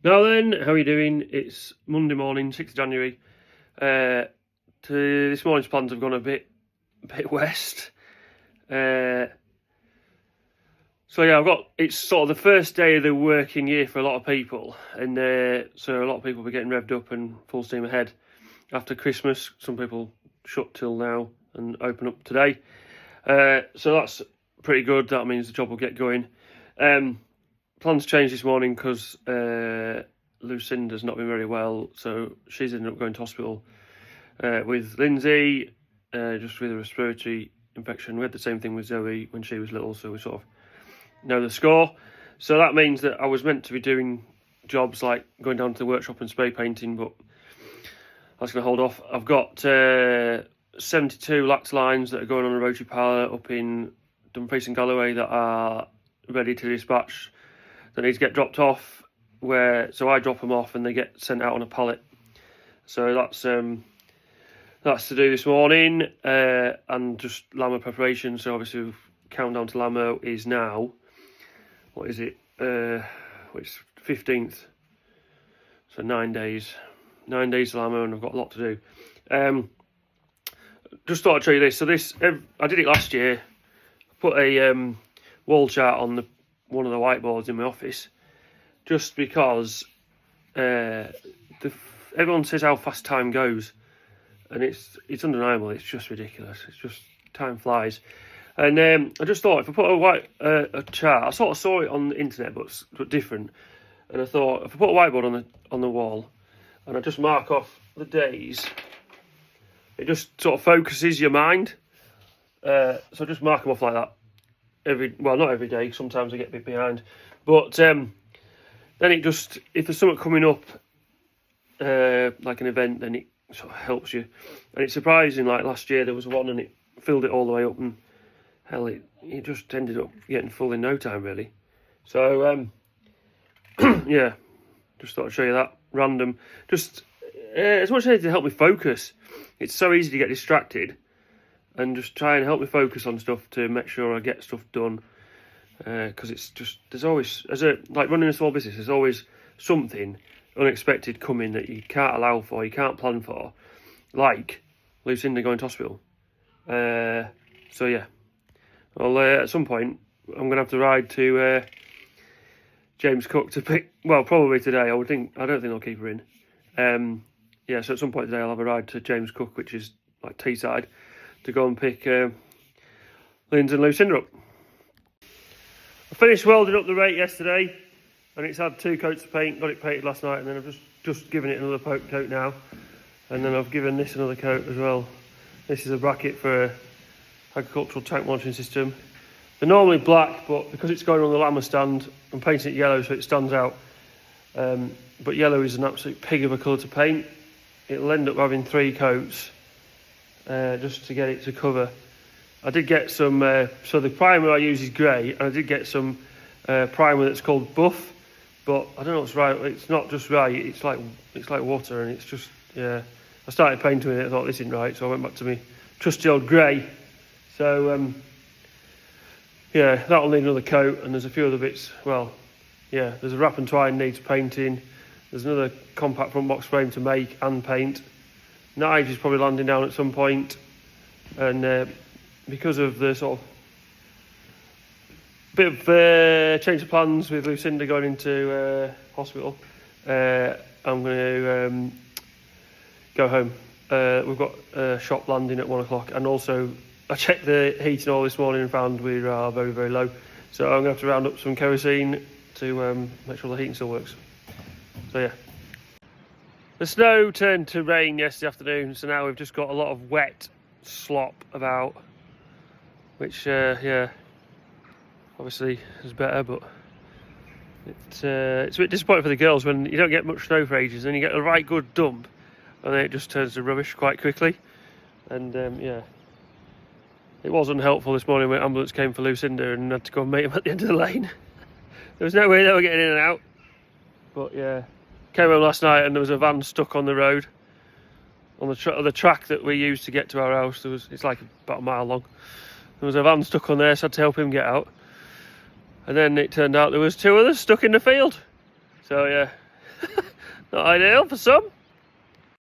Now then, how are you doing? It's Monday morning, 6th of January. This morning's plans have gone a bit west. So yeah, it's sort of the first day of the working year for a lot of people, and so a lot of people will be getting revved up and full steam ahead after Christmas. Some people shut till now and open up today. So that's pretty good. That means the job will get going. Plans changed this morning because Lucinda's not been very well, so she's ended up going to hospital with Lindsay, just with a respiratory infection. We had the same thing with Zoe when she was little, so we sort of know the score. So that means that I was meant to be doing jobs like going down to the workshop and spray painting, but that's going to hold off. I've got 72 lax lines that are going on a rotary pallet up in Dumfries and Galloway that are ready to dispatch, that need to get dropped off, so I drop them off and they get sent out on a pallet. So that's to do this morning, and just Lammer preparation. So obviously countdown to Lammer is now, what is it, it's 15th, so 9 days to Lammer, and I've got a lot to do. Just thought I'd show you this. So I did it last year. I put a wall chart on one of the whiteboards in my office, just because everyone says how fast time goes, and it's undeniable. It's just ridiculous. It's just, time flies. And I just thought, if I put a chart, I sort of saw it on the internet, but different. And I thought, if I put a whiteboard on the wall, and I just mark off the days, it just sort of focuses your mind. So I just mark them off like that. Not every day, sometimes I get a bit behind, but then it just, if there's something coming up, like an event, then it sort of helps you. And it's surprising, like last year there was one and it filled it all the way up, and hell, it just ended up getting full in no time, really. So yeah, just thought I'd show you that, random, just as much as anything to help me focus. It's so easy to get distracted, and just try and help me focus on stuff to make sure I get stuff done. Because it's just, there's always, like running a small business, there's always something unexpected coming that you can't allow for, you can't plan for, like Lucinda going to hospital. So yeah, well, at some point I'm gonna have to ride to James Cook to pick. Well, probably today. I don't think they'll keep her in. Yeah, so at some point today I'll have a ride to James Cook, which is like Teesside, to go and pick Lindsay and Lucinda up. I finished welding up the rake yesterday, and it's had 2 coats of paint. Got it painted last night, and then I've just given it another coat now, and then I've given this another coat as well. This is a bracket for an agricultural tank monitoring system. They're normally black, but because it's going on the Lammer stand, I'm painting it yellow so it stands out. But yellow is an absolute pig of a colour to paint. It'll end up having 3 coats just to get it to cover. I did get some, so the primer I use is grey, and I did get some primer that's called Buff, but I don't know what's right. It's not just right. It's like water, and it's just, yeah. I started painting with it. I thought this isn't right, so I went back to my trusty old grey. So yeah, that'll need another coat, and there's a few other bits. Well, yeah, there's a wrap and twine needs painting. There's another compact front box frame to make and paint. Knives is probably landing down at some point, and because of the sort of bit of change of plans with Lucinda going into hospital, I'm going to go home. We've got a shop landing at 1 o'clock, and also I checked the heating oil this morning and found we are very, very low. So I'm going to have to round up some kerosene to make sure the heating still works. So yeah. The snow turned to rain yesterday afternoon, so now we've just got a lot of wet slop about, which yeah, obviously is better, but it's a bit disappointing for the girls when you don't get much snow for ages, and you get a right good dump, and then it just turns to rubbish quite quickly. And yeah, it was unhelpful this morning when ambulance came for Lucinda and had to go and meet them at the end of the lane. There was no way they were getting in and out, but yeah. Came home last night and there was a van stuck on the road, on the track that we used to get to our house. It's like about a mile long. There was a van stuck on there, so I had to help him get out. And then it turned out there was 2 others stuck in the field. So yeah, Not ideal for some.